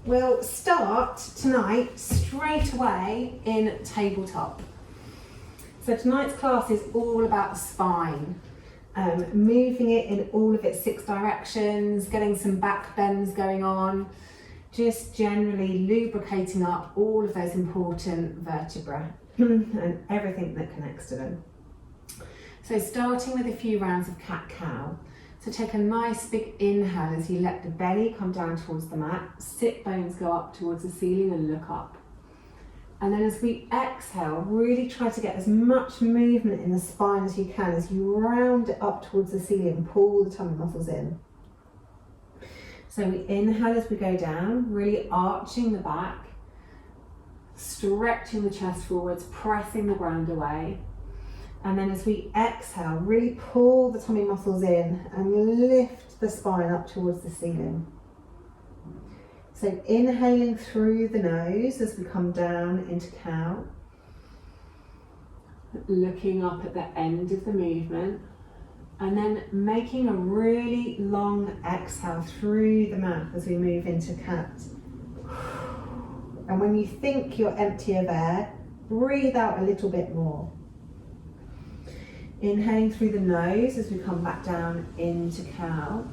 We'll start tonight straight away in tabletop. So tonight's class is all about the spine, moving it in all of its 6 directions, getting some back bends going on, just generally lubricating up all of those important vertebrae and everything that connects to them. So starting with a few rounds of cat-cow. So take a nice big inhale as you let the belly come down towards the mat, sit bones go up towards the ceiling and look up. And then as we exhale, really try to get as much movement in the spine as you can as you round it up towards the ceiling, pull the tummy muscles in. So we inhale as we go down, really arching the back, stretching the chest forwards, pressing the ground away. And then as we exhale, really pull the tummy muscles in and lift the spine up towards the ceiling. So inhaling through the nose as we come down into cow. Looking up at the end of the movement. And then making a really long exhale through the mouth as we move into cat. And when you think you're empty of air, breathe out a little bit more. Inhaling through the nose as we come back down into cow.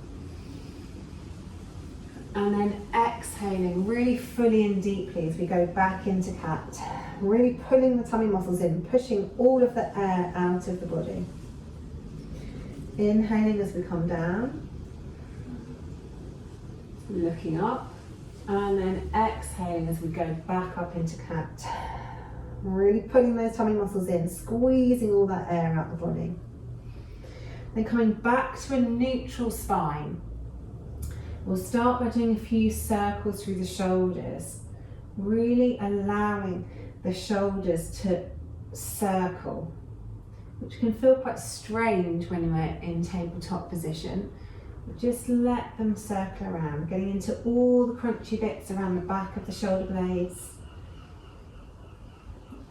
And then exhaling really fully and deeply as we go back into cat. Really pulling the tummy muscles in, pushing all of the air out of the body. Inhaling as we come down. Looking up. And then exhaling as we go back up into cat. Really pulling those tummy muscles in, squeezing all that air out the body. Then coming back to a neutral spine. We'll start by doing a few circles through the shoulders, really allowing the shoulders to circle, which can feel quite strange when we're in tabletop position. But just let them circle around, getting into all the crunchy bits around the back of the shoulder blades.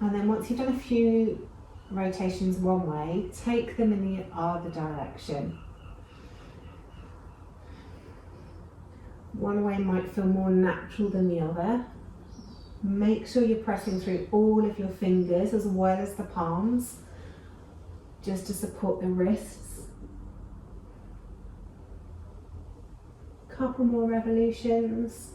And then once you've done a few rotations one way, take them in the other direction. One way might feel more natural than the other. Make sure you're pressing through all of your fingers as well as the palms, just to support the wrists. Couple more revolutions.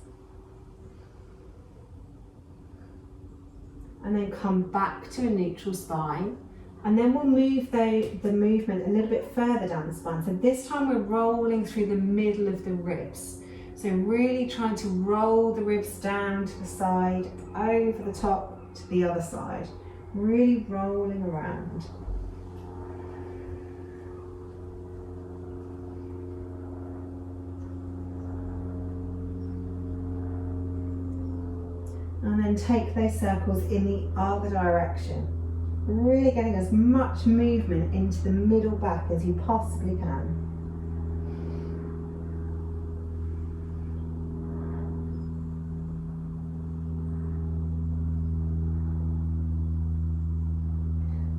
And then come back to a neutral spine. And then we'll move the movement a little bit further down the spine. So this time we're rolling through the middle of the ribs. So really trying to roll the ribs down to the side, over the top to the other side. Really rolling around. And then take those circles in the other direction. Really getting as much movement into the middle back as you possibly can.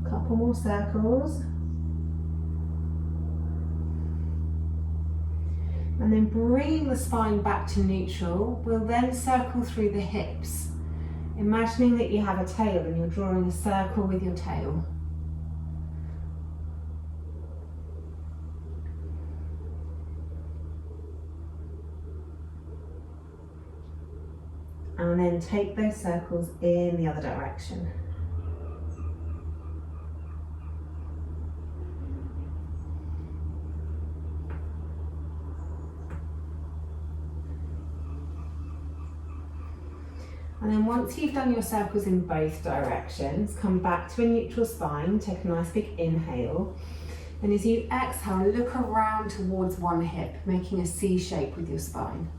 Couple more circles. And then bringing the spine back to neutral, we'll then circle through the hips. Imagining that you have a tail and you're drawing a circle with your tail. And then take those circles in the other direction. And then once you've done your circles in both directions, come back to a neutral spine, take a nice big inhale. And as you exhale, look around towards one hip, making a C shape with your spine.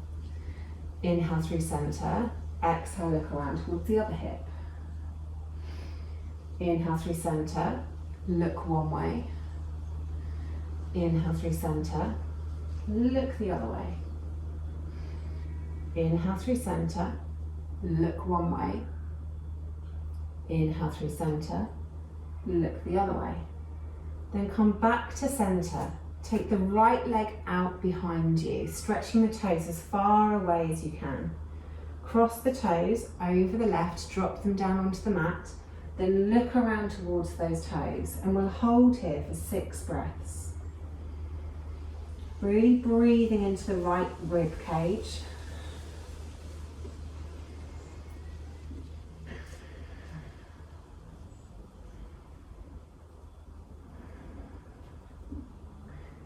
Inhale through center, exhale, look around towards the other hip. Inhale through center, look one way. Inhale through center, look the other way. Inhale through center, look one way. Inhale through center, look the other way. Then come back to center. Take the right leg out behind you, stretching the toes as far away as you can. cross the toes over the left, drop them down onto the mat, then look around towards those toes, and we'll hold here for 6 breaths. Really breathing into the right rib cage.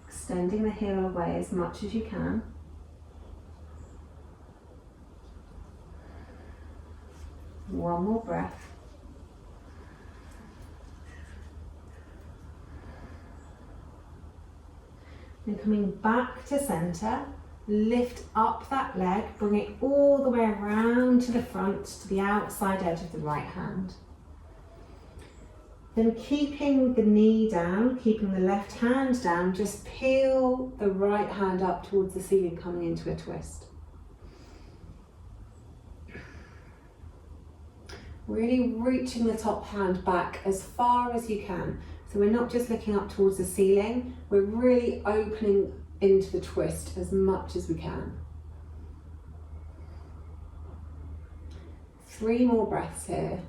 Extending the heel away as much as you can. One more breath. And coming back to center, lift up that leg, bring it all the way around to the front, to the outside edge of the right hand. Then keeping the knee down, keeping the left hand down, just peel the right hand up towards the ceiling, coming into a twist. Really reaching the top hand back as far as you can. So we're not just looking up towards the ceiling, we're really opening into the twist as much as we can. 3 more breaths here.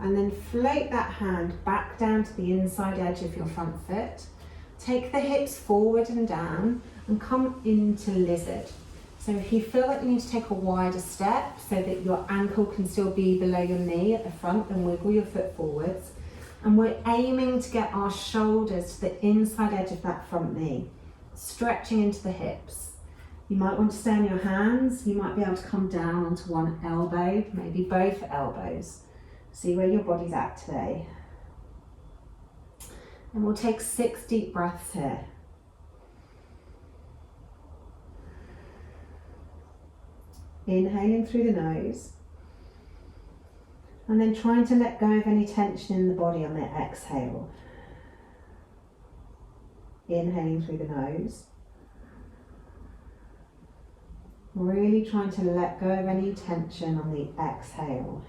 And then float that hand back down to the inside edge of your front foot. Take the hips forward and down and come into lizard. So if you feel like you need to take a wider step so that your ankle can still be below your knee at the front, then wiggle your foot forwards. And we're aiming to get our shoulders to the inside edge of that front knee, stretching into the hips. You might want to stay on your hands. You might be able to come down onto one elbow, maybe both elbows. See where your body's at today. And we'll take 6 deep breaths here. Inhaling through the nose. And then trying to let go of any tension in the body on the exhale. Inhaling through the nose. Really trying to let go of any tension on the exhale.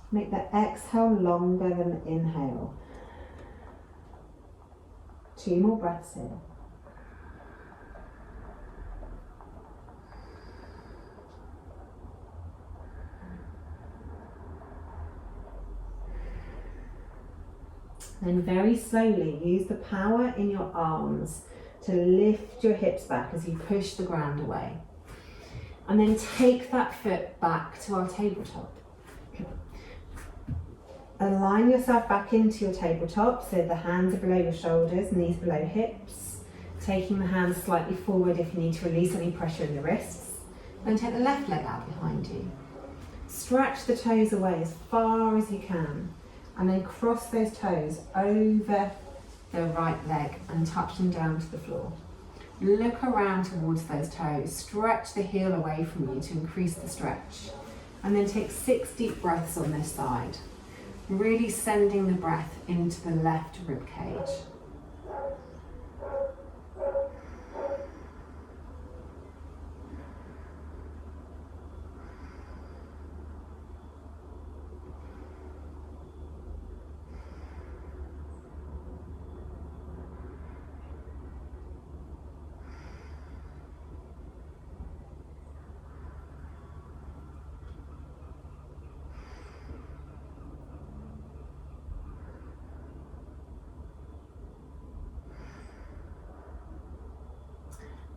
Make the exhale longer than the inhale. 2 more breaths here. Then very slowly use the power in your arms to lift your hips back as you push the ground away. And then take that foot back to our tabletop. Align yourself back into your tabletop so the hands are below your shoulders, knees below hips. Taking the hands slightly forward if you need to release any pressure in the wrists. Then take the left leg out behind you. Stretch the toes away as far as you can. And then cross those toes over the right leg and touch them down to the floor. Look around towards those toes. Stretch the heel away from you to increase the stretch. And then take 6 deep breaths on this side. Really sending the breath into the left rib cage.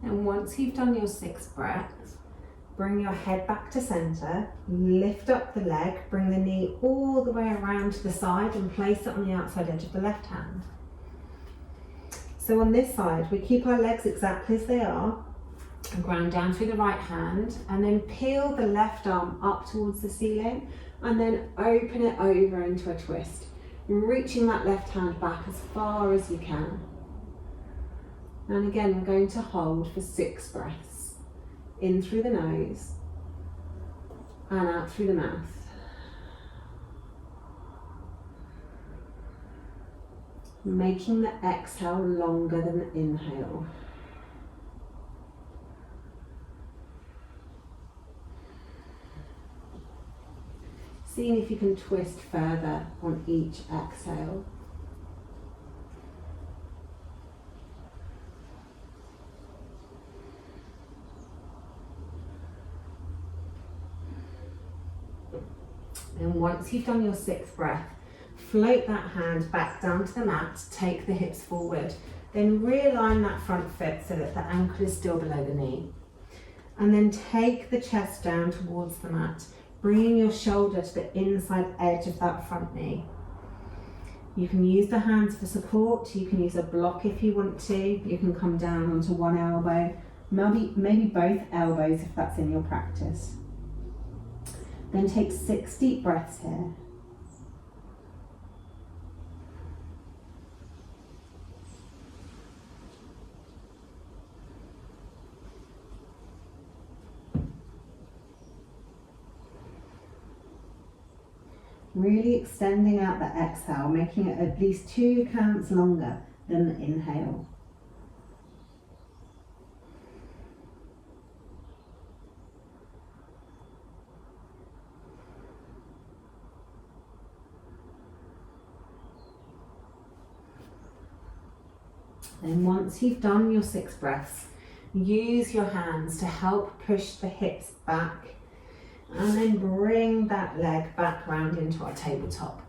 And once you've done your 6 breaths, bring your head back to center, lift up the leg, bring the knee all the way around to the side and place it on the outside edge of the left hand. So on this side, we keep our legs exactly as they are, and ground down through the right hand, and then peel the left arm up towards the ceiling, and then open it over into a twist, reaching that left hand back as far as you can. And again, we're going to hold for 6 breaths. In through the nose and out through the mouth. Making the exhale longer than the inhale. seeing if you can twist further on each exhale. And once you've done your 6th breath, float that hand back down to the mat, take the hips forward, then realign that front foot so that the ankle is still below the knee. And then take the chest down towards the mat, bringing your shoulder to the inside edge of that front knee. You can use the hands for support, you can use a block if you want to, you can come down onto one elbow, maybe both elbows if that's in your practice. Then take 6 deep breaths here. Really extending out the exhale, making it at least 2 counts longer than the inhale. Then once you've done your 6 breaths, use your hands to help push the hips back and then bring that leg back round into our tabletop.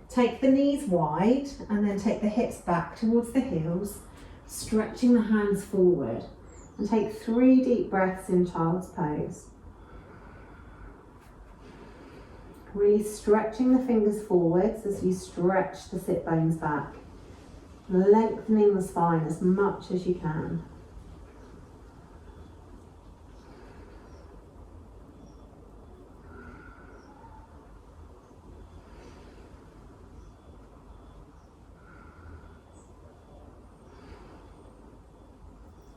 Take the knees wide and then take the hips back towards the heels, stretching the hands forward, and take 3 deep breaths in Child's Pose. Really stretching the fingers forwards as you stretch the sit bones back, lengthening the spine as much as you can.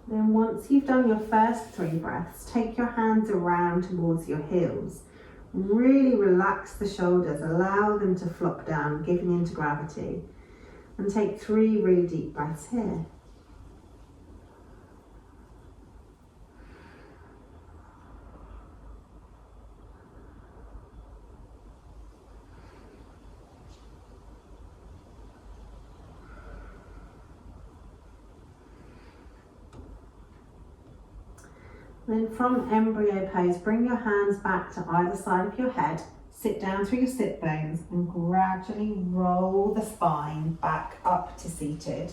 Then once you've done your first 3 breaths, take your hands around towards your heels. Really relax the shoulders, allow them to flop down, giving into gravity. And take 3 really deep breaths here. Then from embryo pose, bring your hands back to either side of your head, sit down through your sit bones and gradually roll the spine back up to seated.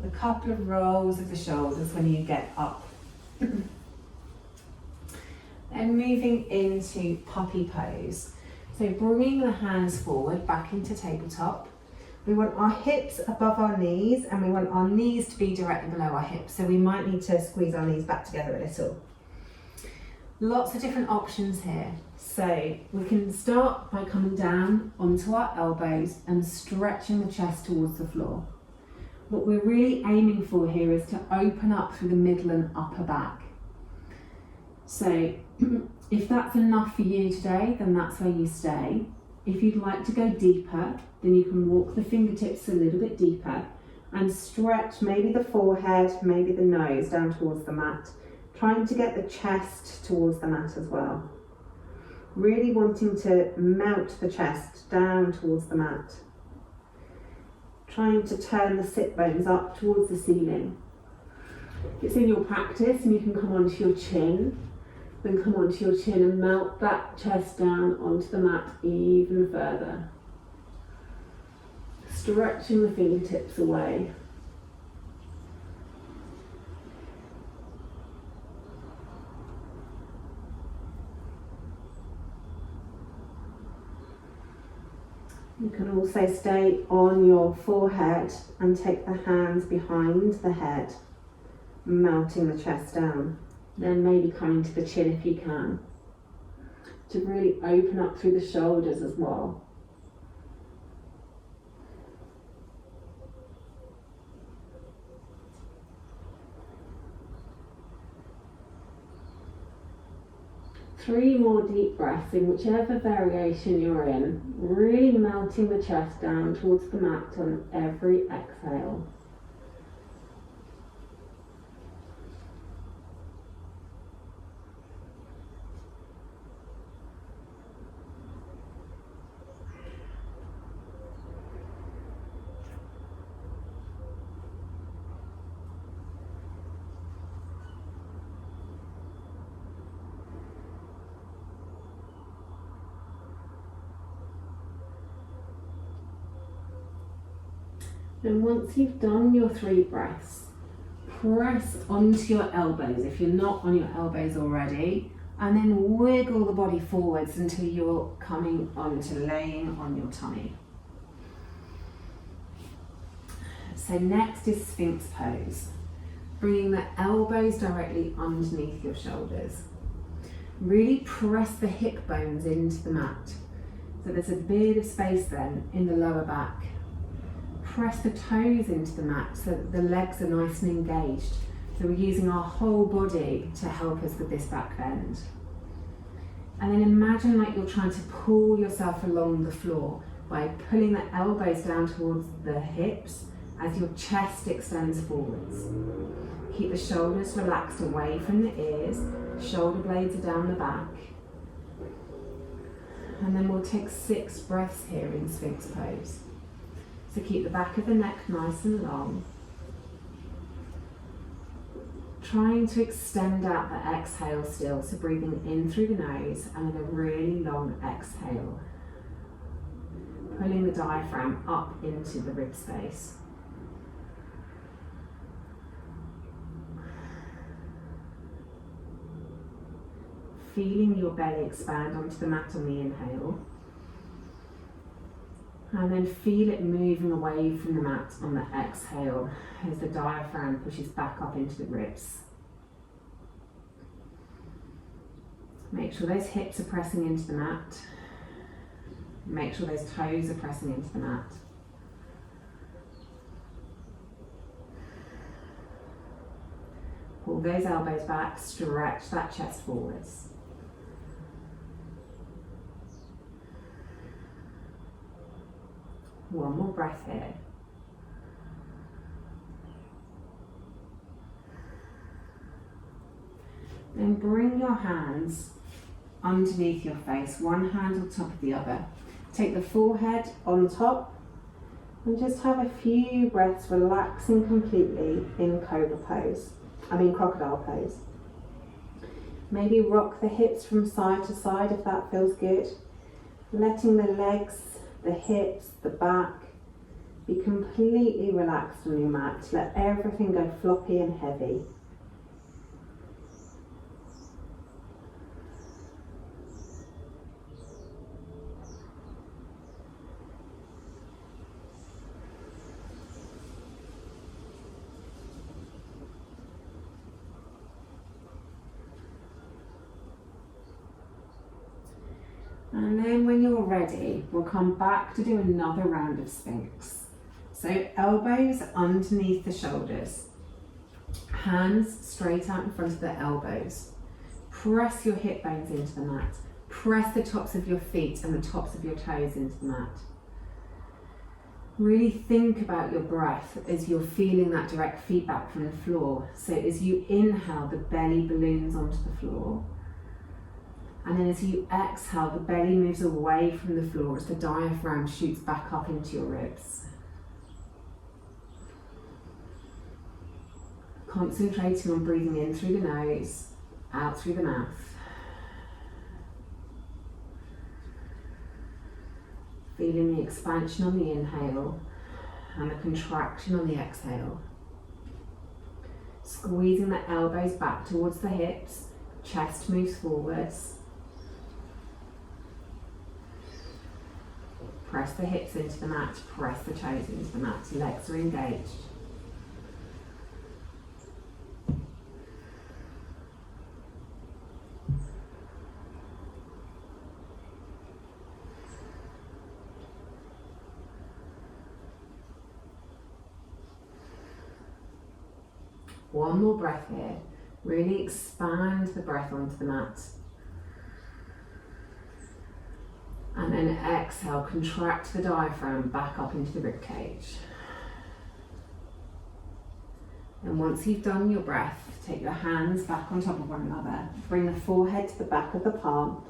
A couple of rolls of the shoulders when you get up. Then moving into puppy pose. So bringing the hands forward back into tabletop. We want our hips above our knees and we want our knees to be directly below our hips. So we might need to squeeze our knees back together a little. Lots of different options here. So we can start by coming down onto our elbows and stretching the chest towards the floor. What we're really aiming for here is to open up through the middle and upper back. So if that's enough for you today, then that's where you stay. If you'd like to go deeper, then you can walk the fingertips a little bit deeper and stretch maybe the forehead, maybe the nose down towards the mat, trying to get the chest towards the mat as well. Really wanting to melt the chest down towards the mat. Trying to turn the sit bones up towards the ceiling. If it's in your practice and you can come onto your chin, then come onto your chin and melt that chest down onto the mat even further. Stretching the fingertips away. You can also stay on your forehead and take the hands behind the head, melting the chest down. Then maybe coming to the chin if you can, to really open up through the shoulders as well. Three more deep breaths in whichever variation you're in, really melting the chest down towards the mat on every exhale. And once you've done your 3 breaths, press onto your elbows if you're not on your elbows already, and then wiggle the body forwards until you're coming onto laying on your tummy. So next is Sphinx Pose, bringing the elbows directly underneath your shoulders. Really press the hip bones into the mat. So there's a bit of space then in the lower back. Press the toes into the mat so that the legs are nice and engaged. So we're using our whole body to help us with this back bend. And then imagine like you're trying to pull yourself along the floor by pulling the elbows down towards the hips as your chest extends forwards. Keep the shoulders relaxed away from the ears, shoulder blades are down the back. And then we'll take 6 breaths here in Sphinx Pose. So keep the back of the neck nice and long. Trying to extend out the exhale still, so breathing in through the nose and then a really long exhale. Pulling the diaphragm up into the rib space. Feeling your belly expand onto the mat on the inhale. And then feel it moving away from the mat on the exhale as the diaphragm pushes back up into the ribs. Make sure those hips are pressing into the mat. Make sure those toes are pressing into the mat. Pull those elbows back, stretch that chest forwards. One more breath here. Then bring your hands underneath your face, one hand on top of the other. Take the forehead on top and just have a few breaths relaxing completely in Crocodile Pose. Maybe rock the hips from side to side if that feels good. Letting the legs, the hips, the back be completely relaxed on your mat. Let everything go floppy and heavy. And then when you're ready, we'll come back to do another round of Sphinx. So elbows underneath the shoulders, hands straight out in front of the elbows. Press your hip bones into the mat. Press the tops of your feet and the tops of your toes into the mat. Really think about your breath as you're feeling that direct feedback from the floor. So as you inhale, the belly balloons onto the floor. And then as you exhale, the belly moves away from the floor as the diaphragm shoots back up into your ribs. Concentrating on breathing in through the nose, out through the mouth. Feeling the expansion on the inhale and the contraction on the exhale. Squeezing the elbows back towards the hips, chest moves forwards. Press the hips into the mat, press the toes into the mat, legs are engaged. One more breath here. Really expand the breath onto the mat. And then exhale, contract the diaphragm back up into the ribcage. And once you've done your breath, take your hands back on top of one another. Bring the forehead to the back of the palm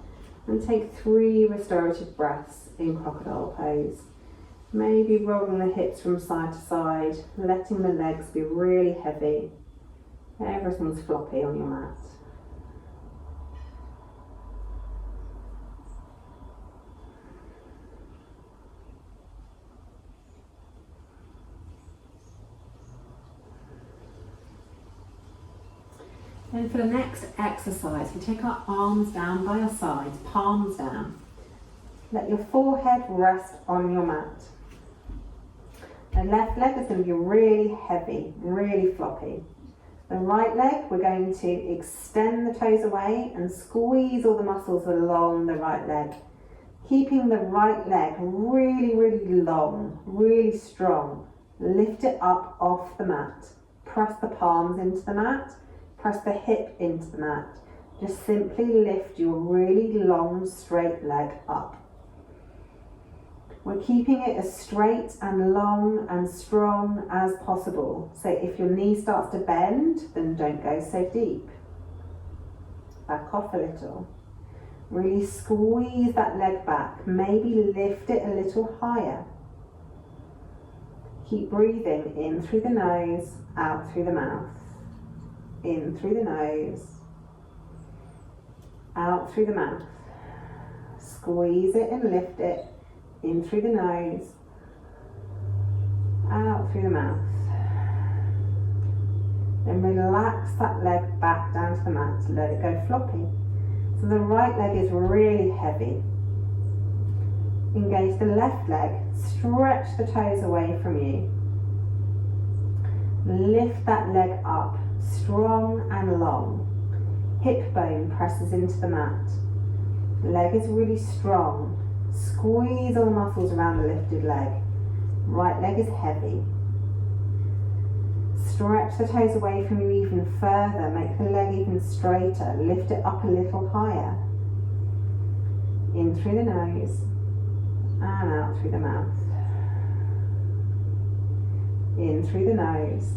and take 3 restorative breaths in Crocodile Pose. Maybe rolling the hips from side to side, letting the legs be really heavy. Everything's floppy on your mat. Then for the next exercise, we take our arms down by our sides, palms down. Let your forehead rest on your mat. The left leg is going to be really heavy, really floppy. The right leg, we're going to extend the toes away and squeeze all the muscles along the right leg. Keeping the right leg really, really long, really strong. Lift it up off the mat. Press the palms into the mat. Press the hip into the mat. Just simply lift your really long, straight leg up. We're keeping it as straight and long and strong as possible. So if your knee starts to bend, then don't go so deep. Back off a little. Really squeeze that leg back. Maybe lift it a little higher. Keep breathing in through the nose, out through the mouth. In through the nose, out through the mouth. Squeeze it and lift it. In through the nose, out through the mouth. Then relax that leg back down to the mat, let it go floppy. So the right leg is really heavy. Engage the left leg, stretch the toes away from you. Lift that leg up, strong and long. Hip bone presses into the mat. Leg is really strong. Squeeze all the muscles around the lifted leg. Right leg is heavy. Stretch the toes away from you even further. Make the leg even straighter. Lift it up a little higher. In through the nose and out through the mouth. In through the nose,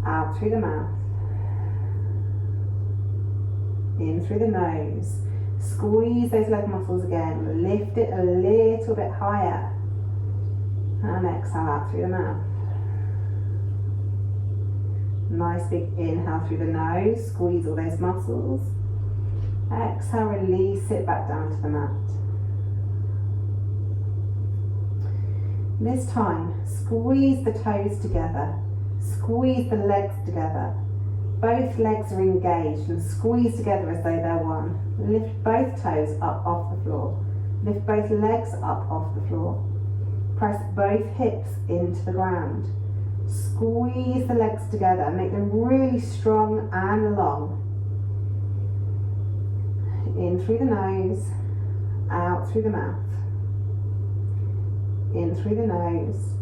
out through the mouth. In through the nose. Squeeze those leg muscles again, lift it a little bit higher, and exhale out through the mouth. Nice big inhale through the nose, squeeze all those muscles. Exhale, release it back down to the mat. This time, squeeze the toes together, squeeze the legs together. Both legs are engaged and squeeze together as though they're one. Lift both toes up off the floor. Lift both legs up off the floor. Press both hips into the ground. Squeeze the legs together. Make them really strong and long. In through the nose, out through the mouth. In through the nose.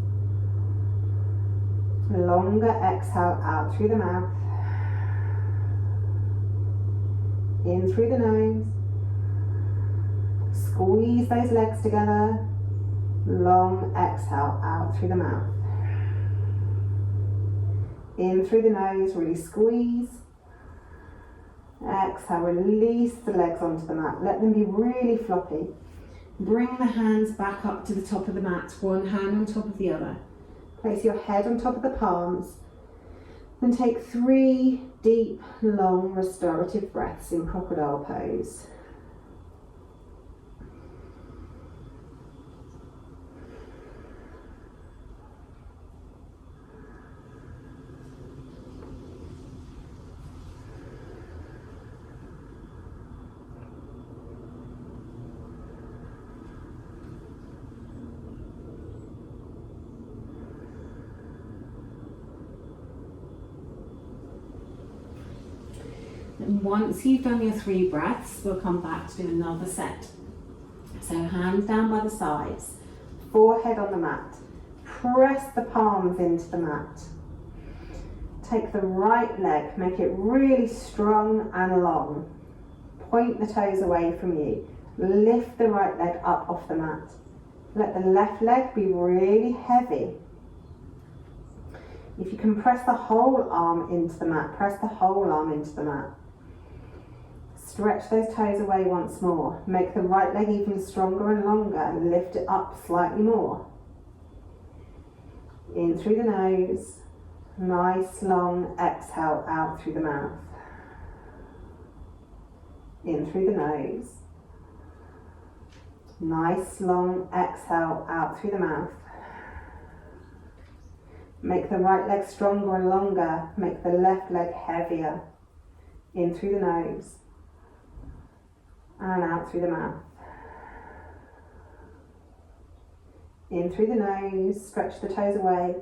Longer exhale out through the mouth. In through the nose. Squeeze those legs together. Long exhale out through the mouth. In through the nose, really squeeze. Exhale, release the legs onto the mat. Let them be really floppy. Bring the hands back up to the top of the mat, one hand on top of the other. Place your head on top of the palms. And take 3 deep, long, restorative breaths in Crocodile Pose. And once you've done your 3 breaths, we'll come back to do another set. So hands down by the sides, forehead on the mat. Press the palms into the mat. Take the right leg, make it really strong and long. Point the toes away from you. Lift the right leg up off the mat. Let the left leg be really heavy. If you can press the whole arm into the mat, press the whole arm into the mat. Stretch those toes away once more. Make the right leg even stronger and longer and lift it up slightly more. In through the nose. Nice long exhale out through the mouth. In through the nose. Nice long exhale out through the mouth. Make the right leg stronger and longer. Make the left leg heavier. In through the nose and out through the mouth. In through the nose, stretch the toes away,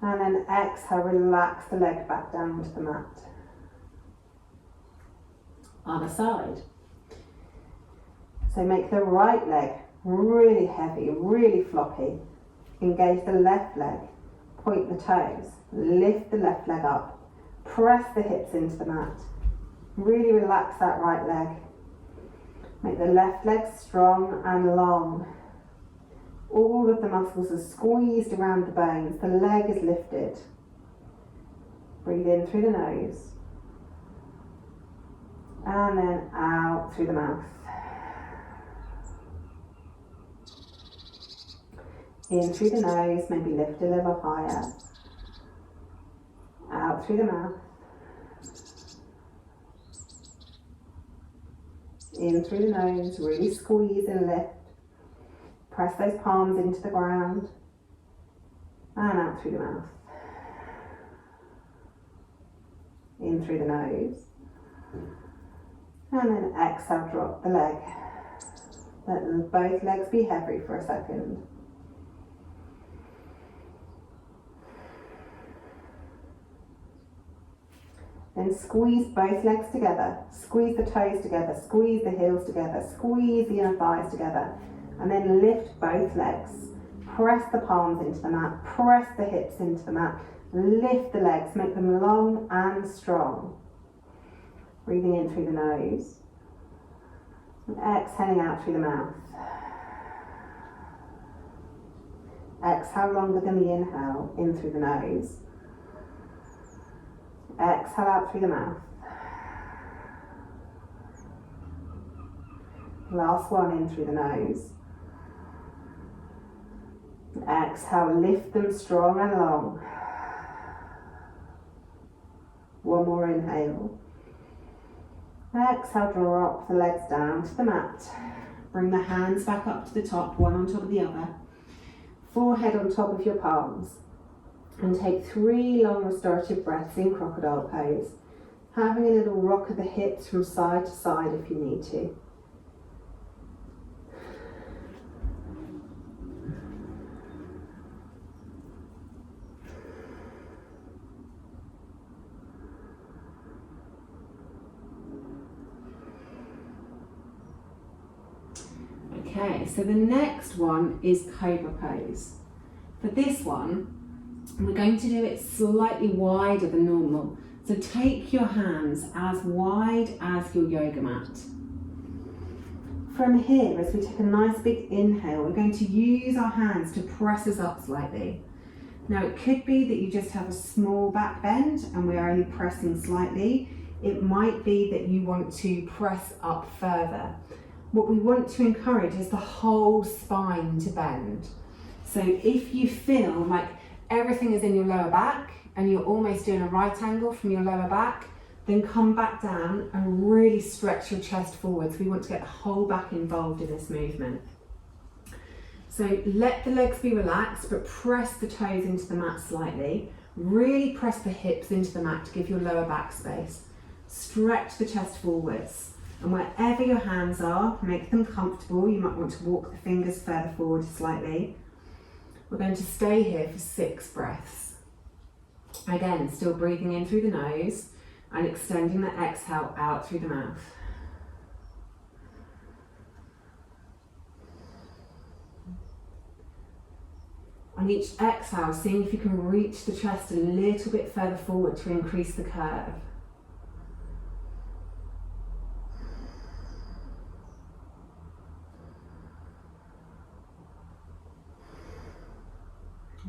and then exhale, relax the leg back down to the mat. Other side. So make the right leg really heavy, really floppy. Engage the left leg, point the toes, lift the left leg up, press the hips into the mat. Really relax that right leg. Make the left leg strong and long. All of the muscles are squeezed around the bones. The leg is lifted. Breathe in through the nose. And then out through the mouth. In through the nose, maybe lift a little higher. Out through the mouth. In through the nose, really squeeze and lift. Press those palms into the ground. And out through the mouth. In through the nose. And then exhale, drop the leg. Let both legs be heavy for a second. Then squeeze both legs together, squeeze the toes together, squeeze the heels together, squeeze the inner thighs together, and then lift both legs. Press the palms into the mat, press the hips into the mat, lift the legs, make them long and strong. Breathing in through the nose, and exhaling out through the mouth. Exhale longer than the inhale, in through the nose. Exhale out through the mouth. Last one, in through the nose. Exhale, lift them strong and long. One more inhale. Exhale, drop the legs down to the mat. Bring the hands back up to the top, one on top of the other. Forehead on top of your palms. And take 3 long restorative breaths in Crocodile Pose, having a little rock of the hips from side to side if you need to. Okay, so the next one is Cobra Pose. For this one, we're going to do it slightly wider than normal. So take your hands as wide as your yoga mat. From here, as we take a nice big inhale, we're going to use our hands to press us up slightly. Now it could be that you just have a small back bend and we're only pressing slightly. It might be that you want to press up further. What we want to encourage is the whole spine to bend. So if you feel like everything is in your lower back and you're almost doing a right angle from your lower back, then come back down and really stretch your chest forwards. We want to get the whole back involved in this movement. So let the legs be relaxed, but press the toes into the mat slightly. Really press the hips into the mat to give your lower back space. Stretch the chest forwards. And wherever your hands are, make them comfortable. You might want to walk the fingers further forward slightly. We're going to stay here for 6 breaths. Again, still breathing in through the nose and extending the exhale out through the mouth. On each exhale, seeing if you can reach the chest a little bit further forward to increase the curve.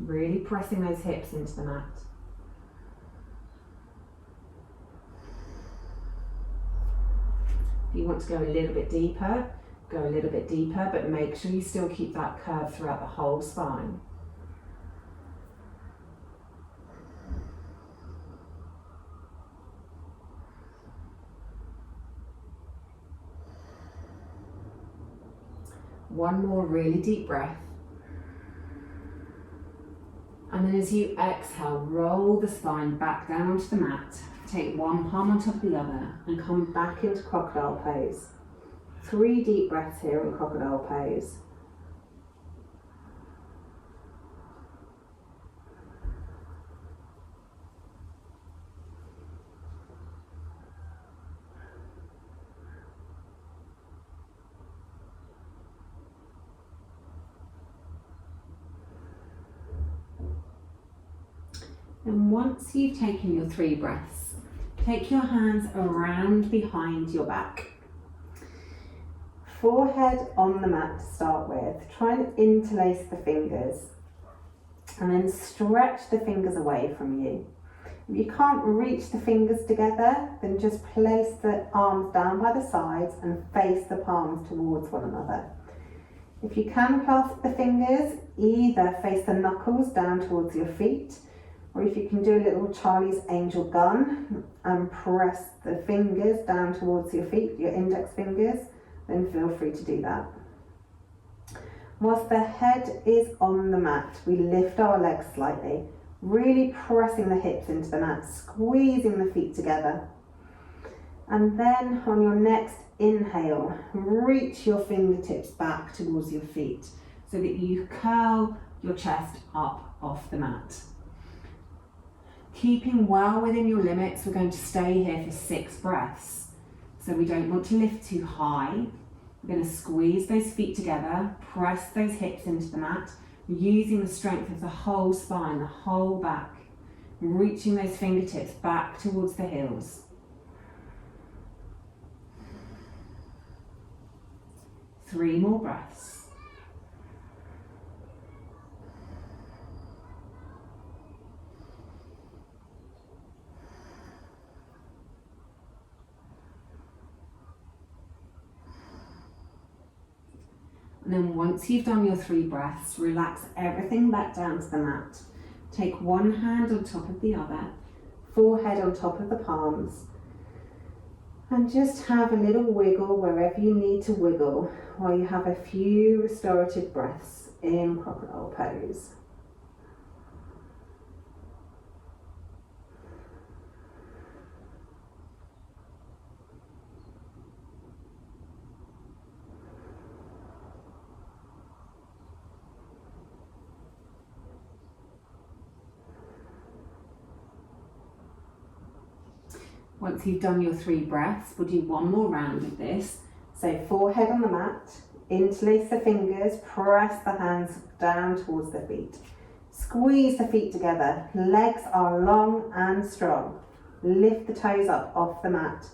Really pressing those hips into the mat. If you want to go a little bit deeper, go a little bit deeper, but make sure you still keep that curve throughout the whole spine. One more really deep breath. And then as you exhale, roll the spine back down onto the mat. Take one palm on top of the other and come back into Crocodile Pose. 3 deep breaths here in Crocodile Pose. And once you've taken your 3 breaths, take your hands around behind your back. Forehead on the mat to start with. Try and interlace the fingers and then stretch the fingers away from you. If you can't reach the fingers together, then just place the arms down by the sides and face the palms towards one another. If you can clasp the fingers, either face the knuckles down towards your feet, or if you can do a little Charlie's Angel gun and press the fingers down towards your feet, your index fingers, then feel free to do that. Whilst the head is on the mat, we lift our legs slightly, really pressing the hips into the mat, squeezing the feet together. And then on your next inhale, reach your fingertips back towards your feet so that you curl your chest up off the mat. Keeping well within your limits, we're going to stay here for 6 breaths. So we don't want to lift too high. We're going to squeeze those feet together, press those hips into the mat, using the strength of the whole spine, the whole back, reaching those fingertips back towards the heels. 3 more breaths. And then once you've done your 3 breaths, relax everything back down to the mat. Take one hand on top of the other, forehead on top of the palms, and just have a little wiggle wherever you need to wiggle while you have a few restorative breaths in Crocodile Pose. Once you've done your 3 breaths, we'll do one more round of this. So forehead on the mat, interlace the fingers, press the hands down towards the feet. Squeeze the feet together, legs are long and strong. Lift the toes up off the mat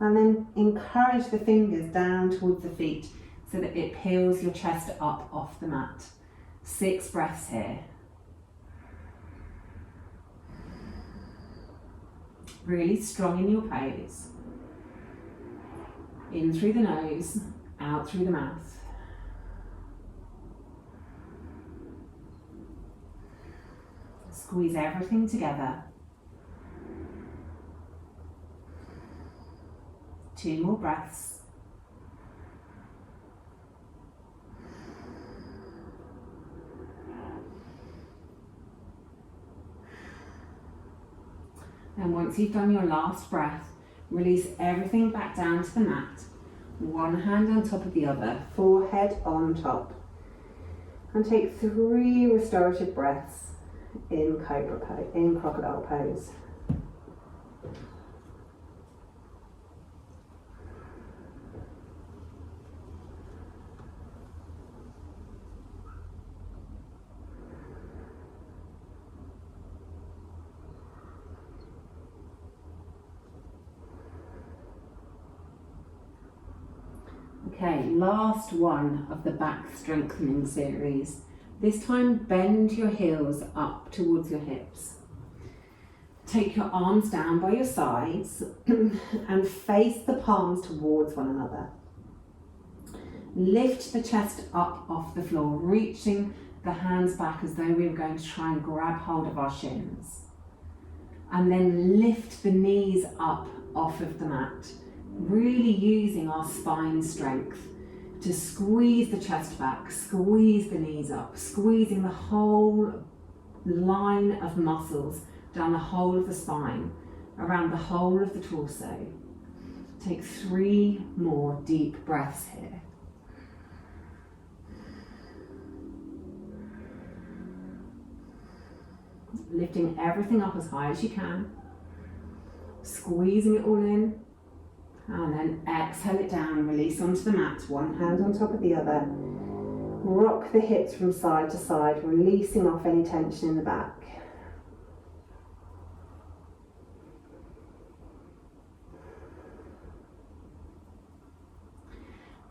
and then encourage the fingers down towards the feet so that it peels your chest up off the mat. 6 breaths here. Really strong in your pose. In through the nose, out through the mouth. Squeeze everything together. 2 more breaths. And once you've done your last breath, release everything back down to the mat. One hand on top of the other, forehead on top. And take 3 restorative breaths in Crocodile Pose. Okay, last one of the back strengthening series. This time bend your heels up towards your hips. Take your arms down by your sides and face the palms towards one another. Lift the chest up off the floor, reaching the hands back as though we were going to try and grab hold of our shins. And then lift the knees up off of the mat, really using our spine strength to squeeze the chest back, squeeze the knees up, squeezing the whole line of muscles down the whole of the spine, around the whole of the torso. Take 3 more deep breaths here. Lifting everything up as high as you can, squeezing it all in, and then exhale it down, release onto the mat, one hand on top of the other. Rock the hips from side to side, releasing off any tension in the back.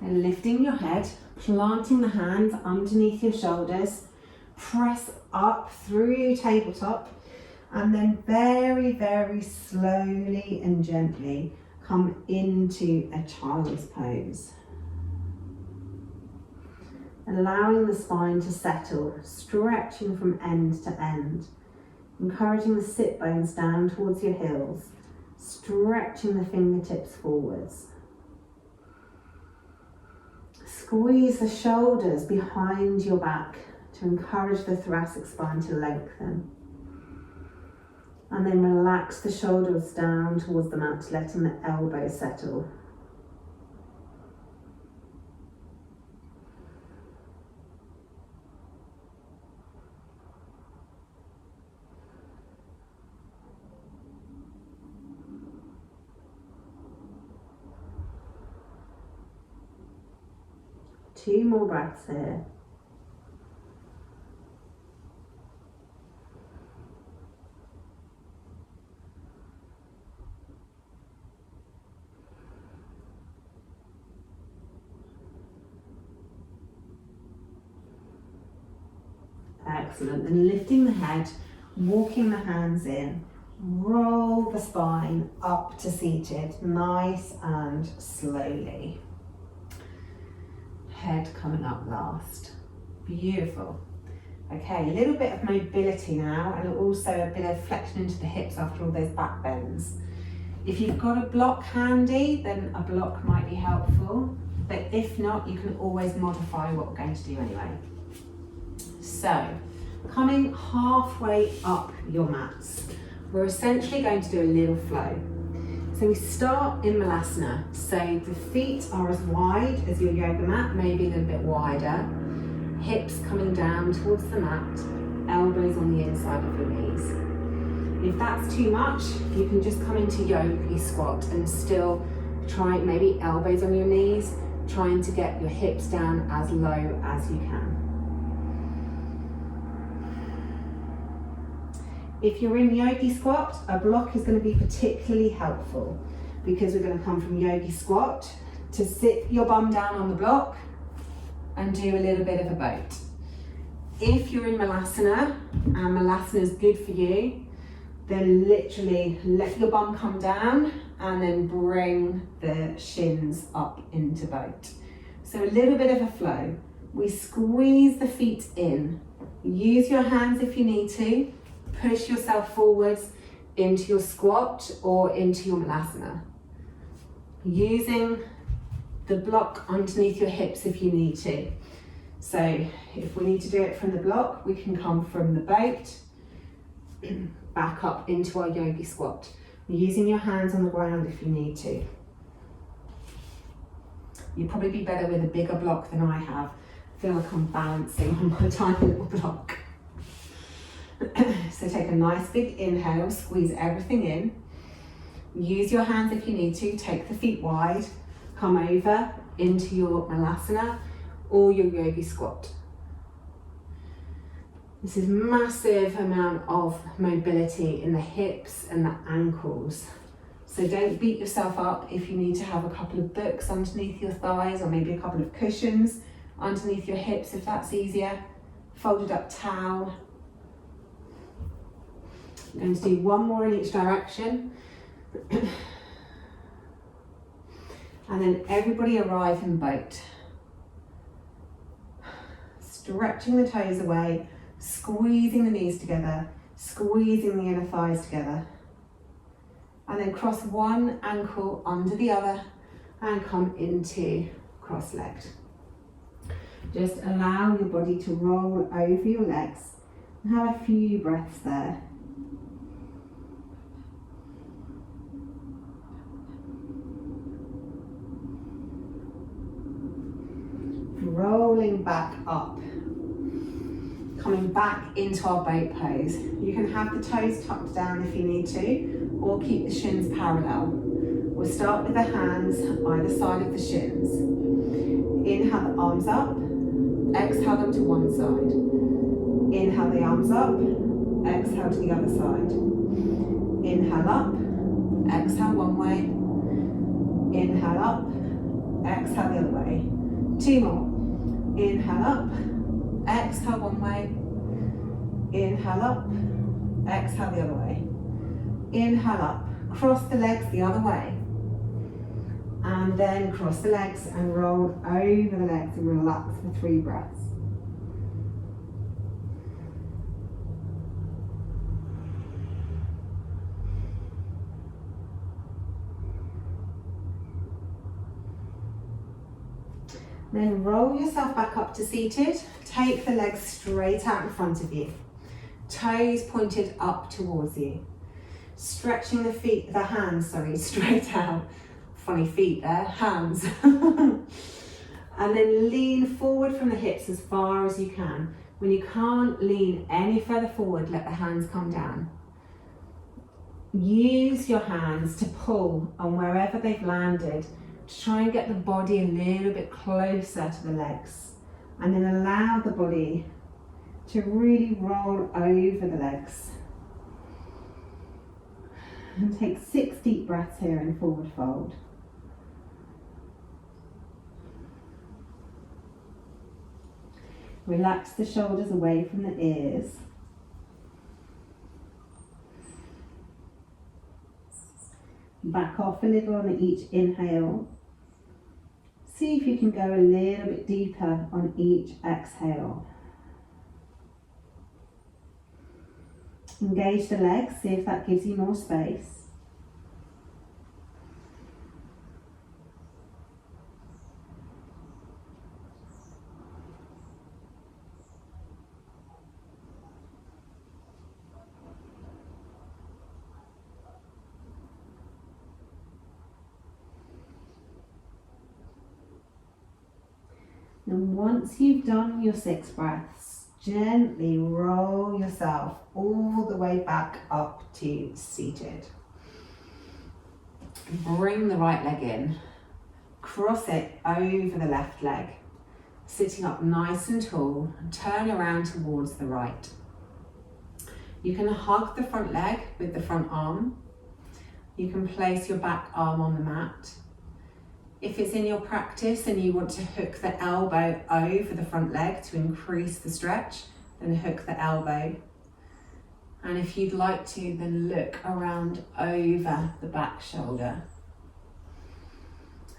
Then lifting your head, planting the hands underneath your shoulders, press up through tabletop, and then very, very slowly and gently come into a child's pose. Allowing the spine to settle, stretching from end to end, encouraging the sit bones down towards your heels, stretching the fingertips forwards. Squeeze the shoulders behind your back to encourage the thoracic spine to lengthen. And then relax the shoulders down towards the mat, letting the elbows settle. Two more breaths here. Excellent. Then lifting the head, walking the hands in, roll the spine up to seated, nice and slowly. Head coming up last. Beautiful. Okay, a little bit of mobility now, and also a bit of flexion into the hips after all those back bends. If you've got a block handy, then a block might be helpful, but if not, you can always modify what we're going to do anyway. So, coming halfway up your mats, we're essentially going to do a little flow. So we start in Malasana, so the feet are as wide as your yoga mat, maybe a little bit wider, hips coming down towards the mat, elbows on the inside of your knees. If that's too much, you can just come into Yogi Squat and still try maybe elbows on your knees, trying to get your hips down as low as you can. If you're in Yogi Squat, a block is going to be particularly helpful because we're going to come from Yogi Squat to sit your bum down on the block and do a little bit of a boat. If you're in Malasana, and Malasana is good for you, then literally let your bum come down and then bring the shins up into boat. So a little bit of a flow. We squeeze the feet in. Use your hands if you need to. Push yourself forwards into your squat or into your Malasana. Using the block underneath your hips if you need to. So if we need to do it from the block, we can come from the boat back up into our Yogi Squat. Using your hands on the ground if you need to. You'd probably be better with a bigger block than I have. I feel like I'm balancing on my tiny little block. So take a nice big inhale, squeeze everything in. Use your hands if you need to, take the feet wide, come over into your Malasana or your Yogi Squat. This is massive amount of mobility in the hips and the ankles. So don't beat yourself up if you need to have a couple of books underneath your thighs or maybe a couple of cushions underneath your hips if that's easier. Folded up towel. I'm going to do one more in each direction. And then everybody arrive in boat. Stretching the toes away, squeezing the knees together, squeezing the inner thighs together. And then cross one ankle under the other and come into cross-legged. Just allow your body to roll over your legs Have a few breaths there. Rolling back up. Coming back into our boat pose. You can have the toes tucked down if you need to, or keep the shins parallel. We'll start with the hands either side of the shins. Inhale the arms up, exhale them to one side. Inhale the arms up, exhale to the other side. Inhale up, exhale one way. Inhale up, exhale the other way. Two more. Inhale up, exhale one way. Inhale up, exhale the other way. Inhale up, cross the legs the other way. And then cross the legs and roll over the legs and relax for 3 breaths. Then roll yourself back up to seated. Take the legs straight out in front of you. Toes pointed up towards you. Stretching the hands straight out. Funny feet there, hands. And then lean forward from the hips as far as you can. When you can't lean any further forward, let the hands come down. Use your hands to pull on wherever they've landed, to try and get the body a little bit closer to the legs, and then allow the body to really roll over the legs. And take 6 deep breaths here in forward fold. Relax the shoulders away from the ears. Back off a little on each inhale. See if you can go a little bit deeper on each exhale. Engage the legs, see if that gives you more space. And once you've done your 6 breaths, gently roll yourself all the way back up to seated. Bring the right leg in, cross it over the left leg, sitting up nice and tall, and turn around towards the right. You can hug the front leg with the front arm. You can place your back arm on the mat. If it's in your practice and you want to hook the elbow over the front leg to increase the stretch, then hook the elbow. And if you'd like to, then look around over the back shoulder.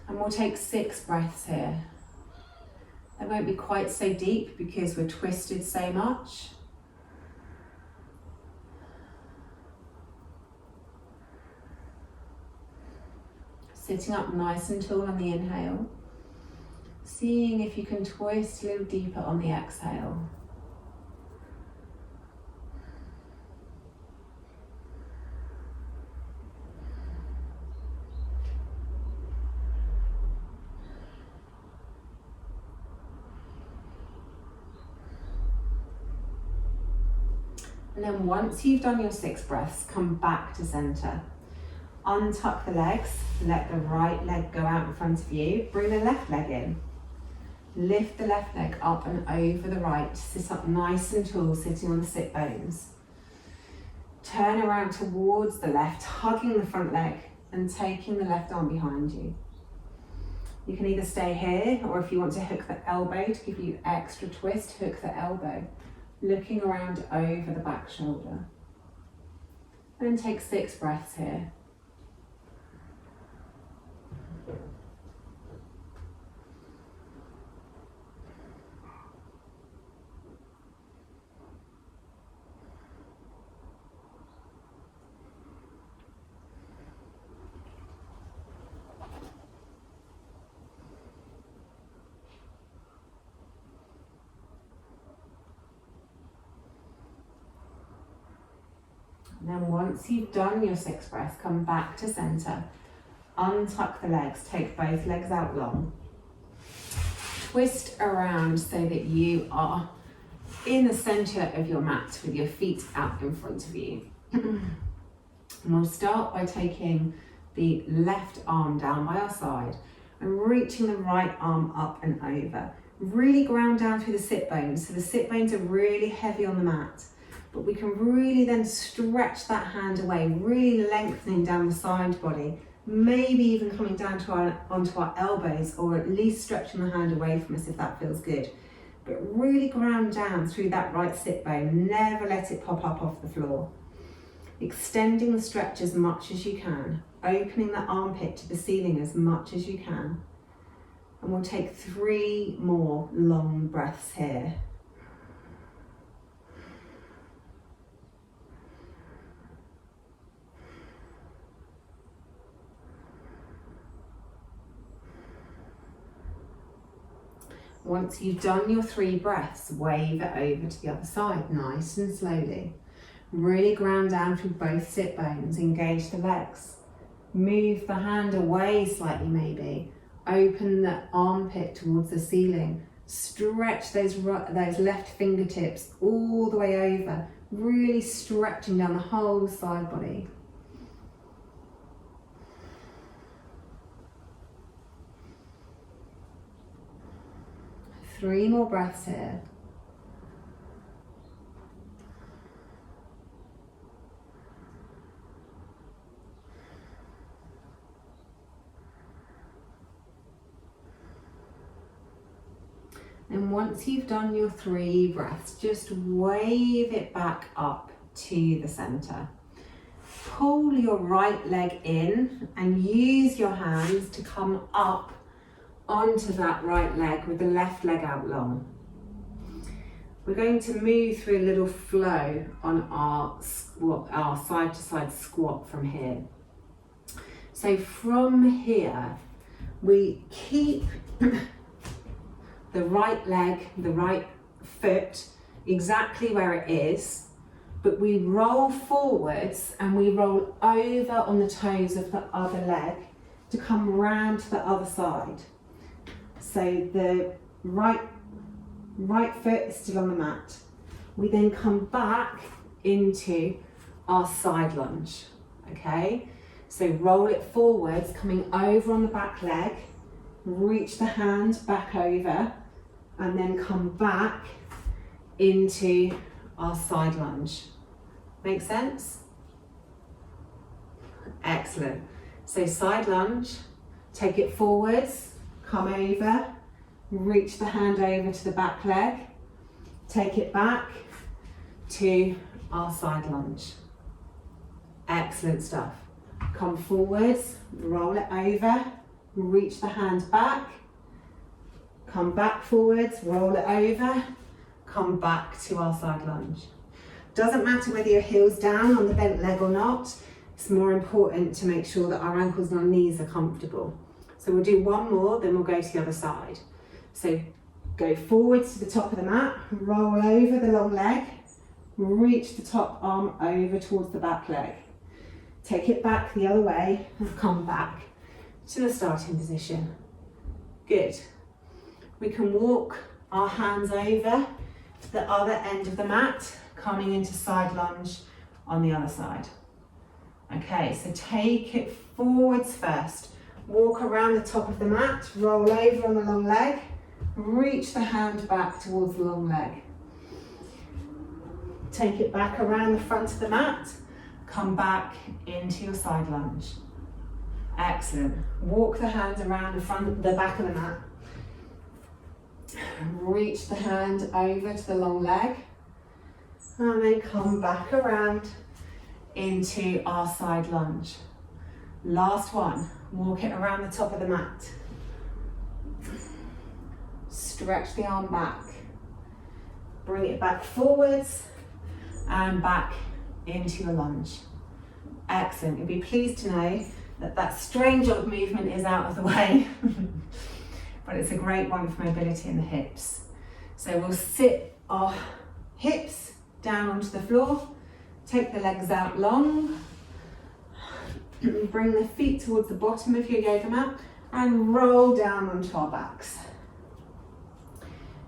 And we'll take 6 breaths here. They won't be quite so deep because we're twisted so much. Sitting up nice and tall on the inhale. Seeing if you can twist a little deeper on the exhale. And then once you've done your 6 breaths, come back to center. Untuck the legs, let the right leg go out in front of you. Bring the left leg in. Lift the left leg up and over the right. Sit up nice and tall, sitting on the sit bones. Turn around towards the left, hugging the front leg and taking the left arm behind you. You can either stay here, or if you want to hook the elbow to give you extra twist, hook the elbow. Looking around over the back shoulder. And take 6 breaths here. And then once you've done your 6 breaths, come back to center. Untuck the legs, take both legs out long. Twist around so that you are in the center of your mat with your feet out in front of you. And we'll start by taking the left arm down by our side and reaching the right arm up and over. Really ground down through the sit bones. So the sit bones are really heavy on the mat, but we can really then stretch that hand away, really lengthening down the side body, maybe even coming down to onto our elbows, or at least stretching the hand away from us if that feels good. But really ground down through that right sit bone, never let it pop up off the floor. Extending the stretch as much as you can, opening the armpit to the ceiling as much as you can. And we'll take 3 more long breaths here. Once you've done your 3 breaths, wave it over to the other side, nice and slowly. Really ground down through both sit bones, engage the legs. Move the hand away slightly maybe. Open the armpit towards the ceiling. Stretch those left fingertips all the way over, really stretching down the whole side body. Three more breaths here. And once you've done your 3 breaths, just wave it back up to the center. Pull your right leg in and use your hands to come up onto that right leg with the left leg out long. We're going to move through a little flow on our side to side squat from here. So from here, we keep the right leg, the right foot exactly where it is, but we roll forwards and we roll over on the toes of the other leg to come round to the other side. So the right foot is still on the mat. We then come back into our side lunge, okay? So roll it forwards, coming over on the back leg, reach the hand back over, and then come back into our side lunge. Make sense? Excellent. So side lunge, take it forwards, come over, reach the hand over to the back leg, take it back to our side lunge. Excellent stuff. Come forwards, roll it over, reach the hand back, come back forwards, roll it over, come back to our side lunge. Doesn't matter whether your heel's down on the bent leg or not, it's more important to make sure that our ankles and our knees are comfortable. So we'll do 1 more, then we'll go to the other side. So go forwards to the top of the mat, roll over the long leg, reach the top arm over towards the back leg. Take it back the other way and come back to the starting position. Good. We can walk our hands over to the other end of the mat, coming into side lunge on the other side. Okay, so take it forwards first. Walk around the top of the mat, roll over on the long leg, reach the hand back towards the long leg. Take it back around the front of the mat, come back into your side lunge. Excellent. Walk the hands around the back of the mat. Reach the hand over to the long leg, and then come back around into our side lunge. Last one, walk it around the top of the mat. Stretch the arm back. Bring it back forwards and back into your lunge. Excellent. You'll be pleased to know that that strange odd movement is out of the way. But it's a great one for mobility in the hips. So we'll sit our hips down onto the floor, Take the legs out long. Bring the feet towards the bottom of your yoga mat and roll down onto our backs.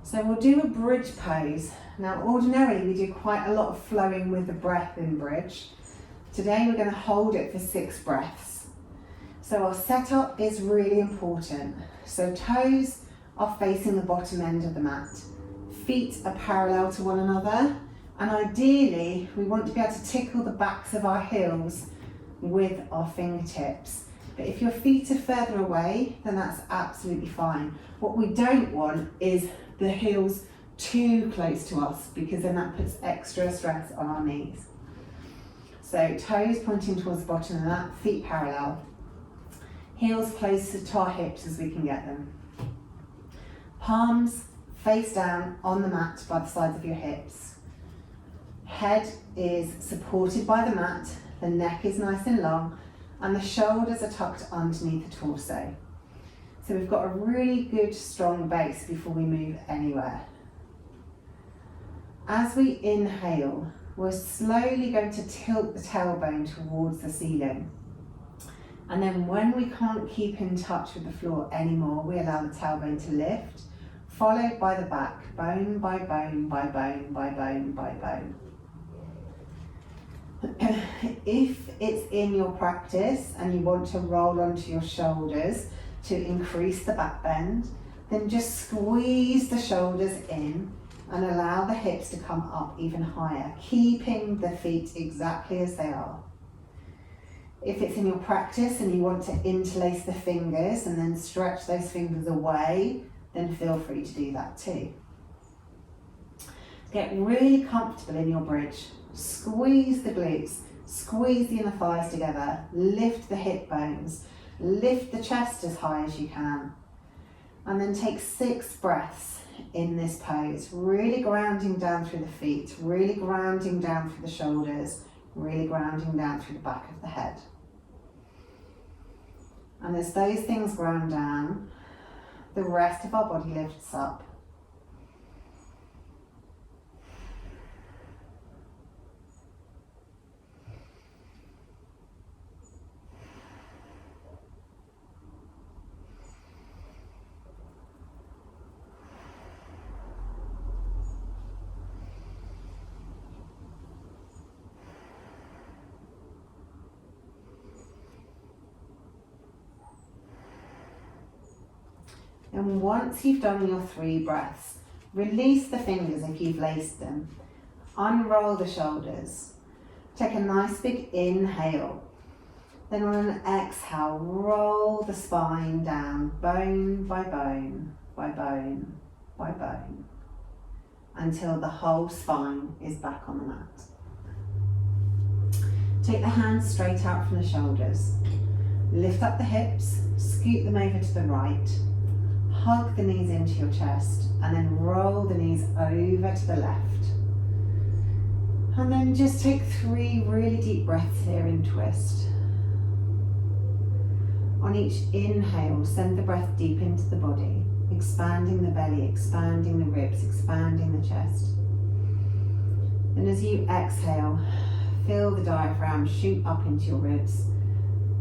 So we'll do a bridge pose. Now ordinarily we do quite a lot of flowing with the breath in bridge. Today we're going to hold it for 6 breaths. So our setup is really important. So toes are facing the bottom end of the mat. Feet are parallel to one another, and ideally we want to be able to tickle the backs of our heels with our fingertips. But if your feet are further away, then that's absolutely fine. What we don't want is the heels too close to us, because then that puts extra stress on our knees. So toes pointing towards the bottom of the mat, feet parallel. Heels closer to our hips as we can get them. Palms face down on the mat by the sides of your hips. Head is supported by the mat, the neck is nice and long, and the shoulders are tucked underneath the torso. So we've got a really good strong base before we move anywhere. As we inhale, we're slowly going to tilt the tailbone towards the ceiling. And then when we can't keep in touch with the floor anymore, we allow the tailbone to lift, followed by the back, bone by bone by bone by bone by bone. If it's in your practice and you want to roll onto your shoulders to increase the back bend, then just squeeze the shoulders in and allow the hips to come up even higher, keeping the feet exactly as they are. If it's in your practice and you want to interlace the fingers and then stretch those fingers away, then feel free to do that too. Get really comfortable in your bridge. Squeeze the glutes, squeeze the inner thighs together, lift the hip bones, lift the chest as high as you can. And then take 6 breaths in this pose, really grounding down through the feet, really grounding down through the shoulders, really grounding down through the back of the head. And as those things ground down, the rest of our body lifts up. And once you've done your 3 breaths, release the fingers if you've laced them. Unroll the shoulders. Take a nice big inhale. Then on an exhale, roll the spine down, bone by bone, by bone, by bone, until the whole spine is back on the mat. Take the hands straight out from the shoulders. Lift up the hips, scoot them over to the right. Hug the knees into your chest and then roll the knees over to the left. And then just take 3 really deep breaths here in twist. On each inhale, send the breath deep into the body, expanding the belly, expanding the ribs, expanding the chest. And as you exhale, feel the diaphragm shoot up into your ribs,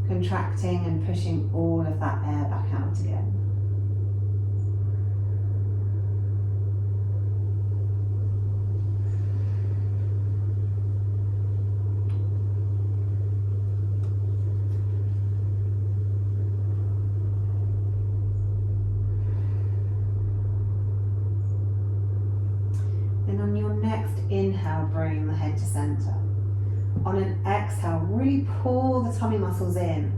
contracting and pushing all of that air back out again. Inhale, bring the head to center. On an exhale, really pull the tummy muscles in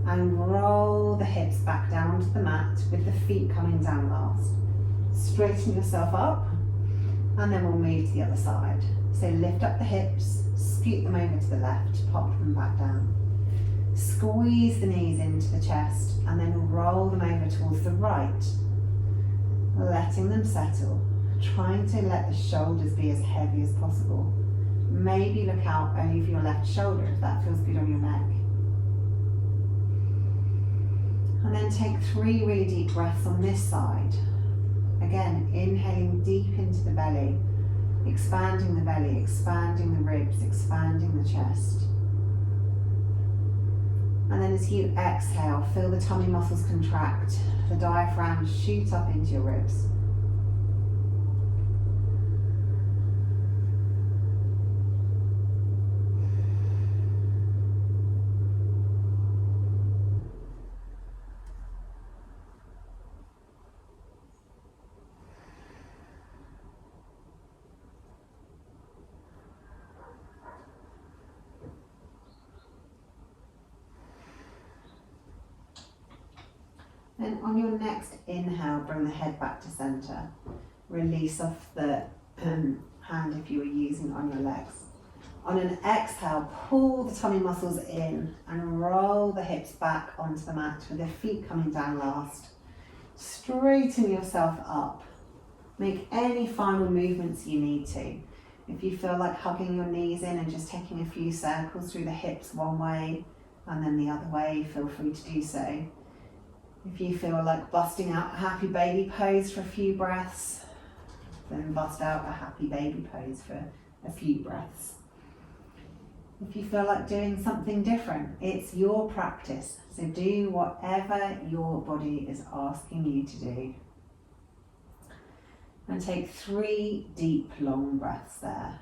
and roll the hips back down onto the mat with the feet coming down last. Straighten yourself up and then we'll move to the other side. So lift up the hips, scoot them over to the left, pop them back down. Squeeze the knees into the chest and then roll them over towards the right, letting them settle. Trying to let the shoulders be as heavy as possible. Maybe look out over your left shoulder if that feels good on your neck. And then take 3 really deep breaths on this side. Again, inhaling deep into the belly, Expanding the belly, expanding the ribs, expanding the chest. And then as you exhale, feel the tummy muscles contract, the diaphragm shoot up into your ribs. Then on your next inhale, bring the head back to center. Release off the hand if you were using it on your legs. On an exhale, pull the tummy muscles in and roll the hips back onto the mat with the feet coming down last. Straighten yourself up. Make any final movements you need to. If you feel like hugging your knees in and just taking a few circles through the hips one way and then the other way, feel free to do so. If you feel like busting out a happy baby pose for a few breaths, then bust out a happy baby pose for a few breaths. If you feel like doing something different, it's your practice. So do whatever your body is asking you to do. And take 3 deep, long breaths there.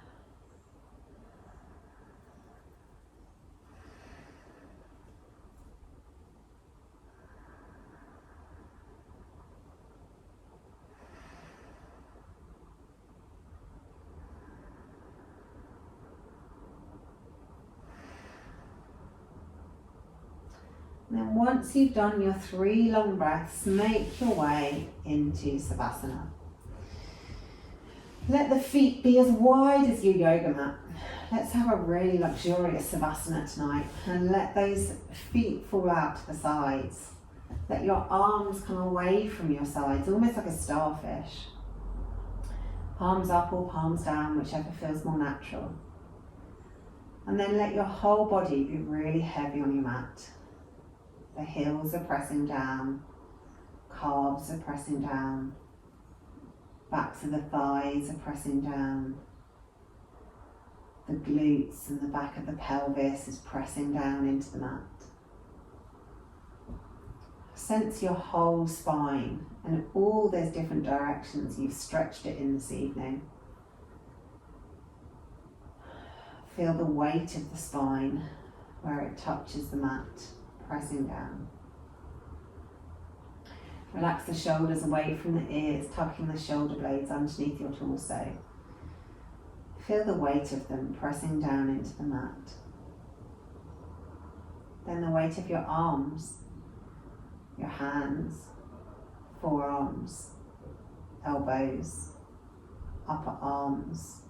And then once you've done your 3 long breaths, make your way into Savasana. Let the feet be as wide as your yoga mat. Let's have a really luxurious Savasana tonight and let those feet fall out to the sides. Let your arms come away from your sides, almost like a starfish. Palms up or palms down, whichever feels more natural. And then let your whole body be really heavy on your mat. The heels are pressing down, calves are pressing down, backs of the thighs are pressing down, the glutes and the back of the pelvis is pressing down into the mat. Sense your whole spine and all those different directions you've stretched it in this evening. Feel the weight of the spine where it touches the mat, pressing down. Relax the shoulders away from the ears, tucking the shoulder blades underneath your torso. Feel the weight of them pressing down into the mat. Then the weight of your arms, your hands, forearms, elbows, upper arms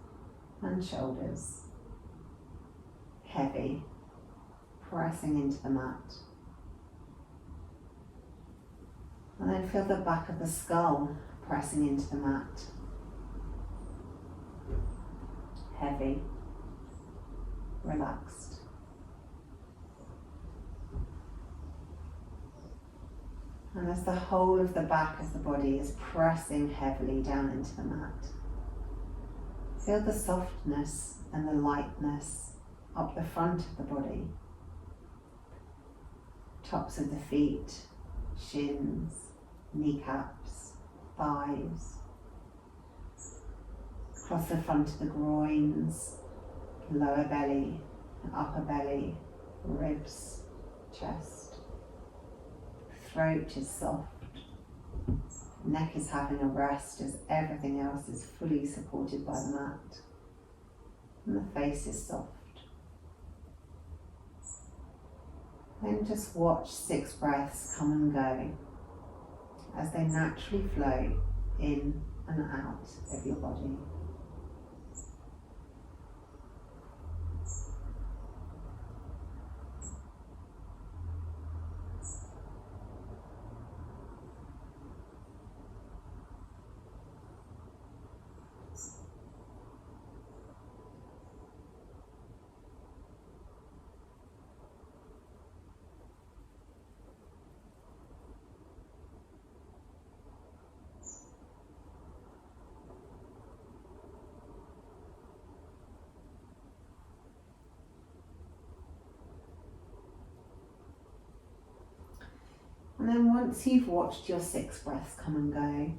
and shoulders. Heavy, pressing into the mat. And then feel the back of the skull pressing into the mat. Heavy, relaxed. And as the whole of the back of the body is pressing heavily down into the mat, feel the softness and the lightness up the front of the body. Tops of the feet, shins, kneecaps, thighs, across the front of the groins, lower belly, upper belly, ribs, chest. Throat is soft, neck is having a rest as everything else is fully supported by the mat, and the face is soft. Then just watch 6 breaths come and go as they naturally flow in and out of your body. And then once you've watched your 6 breaths come and go,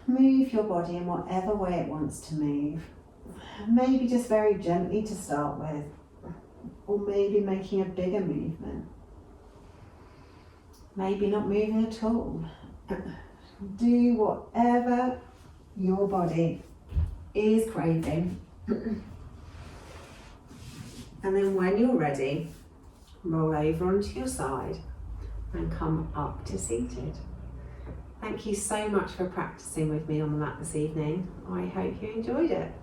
move your body in whatever way it wants to move. Maybe just very gently to start with, or maybe making a bigger movement. Maybe not moving at all. Do whatever your body is craving. And then when you're ready, roll over onto your side and come up to seated. Thank you so much for practicing with me on the mat this evening. I hope you enjoyed it.